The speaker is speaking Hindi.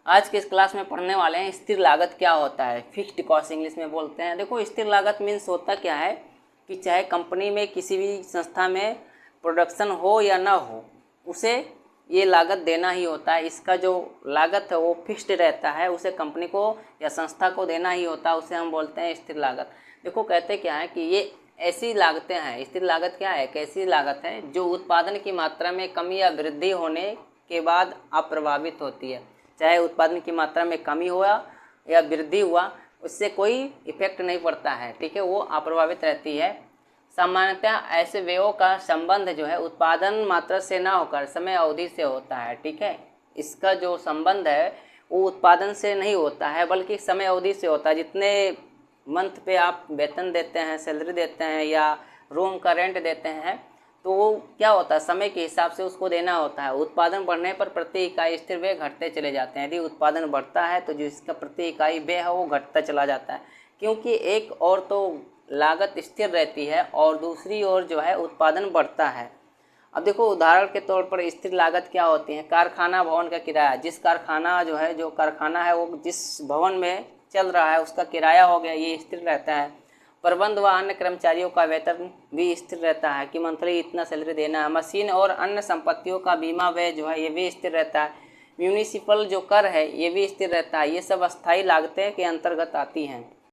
आज के इस क्लास में पढ़ने वाले हैं स्थिर लागत क्या होता है, फिक्स्ड कॉस्ट इंग्लिश में बोलते हैं। देखो, स्थिर लागत मीन्स होता क्या है कि चाहे कंपनी में किसी भी संस्था में प्रोडक्शन हो या ना हो, उसे ये लागत देना ही होता है। इसका जो लागत है वो फिक्स्ड रहता है, उसे कंपनी को या संस्था को देना ही होता है, उसे हम बोलते हैं स्थिर लागत। देखो, कहते क्या है कि ये ऐसी लागतें हैं, स्थिर लागत क्या है, कैसी लागत है जो उत्पादन की मात्रा में कमी या वृद्धि होने के बाद अप्रभावित होती है। चाहे उत्पादन की मात्रा में कमी हुआ या वृद्धि हुआ, उससे कोई इफेक्ट नहीं पड़ता है, ठीक है, वो अप्रभावित रहती है। सामान्यतः ऐसे व्ययों का संबंध जो है उत्पादन मात्रा से ना होकर समय अवधि से होता है, ठीक है। इसका जो संबंध है वो उत्पादन से नहीं होता है बल्कि समय अवधि से होता है। जितने मंथ पे आप वेतन देते हैं, सैलरी देते हैं या रूम का रेंट देते हैं, तो वो क्या होता है, समय के हिसाब से उसको देना होता है। उत्पादन बढ़ने पर प्रति इकाई स्थिर व्यय घटते चले जाते हैं। यदि उत्पादन बढ़ता है तो जिसका प्रति इकाई व्यय है वो घटता चला जाता है, क्योंकि एक और तो लागत स्थिर रहती है और दूसरी ओर जो है उत्पादन बढ़ता है। अब देखो, उदाहरण के तौर पर स्थिर लागत क्या होती है। कारखाना भवन का किराया, जिस कारखाना जो है, जो कारखाना है वो जिस भवन में चल रहा है उसका किराया हो गया, ये स्थिर रहता है। प्रबंध व अन्य कर्मचारियों का वेतन भी स्थिर रहता है कि मंथली इतना सैलरी देना है। मशीन और अन्य संपत्तियों का बीमा व्यय जो है ये भी स्थिर रहता है। म्यूनिसिपल जो कर है ये भी स्थिर रहता है। ये सब अस्थायी लागतें के अंतर्गत आती हैं।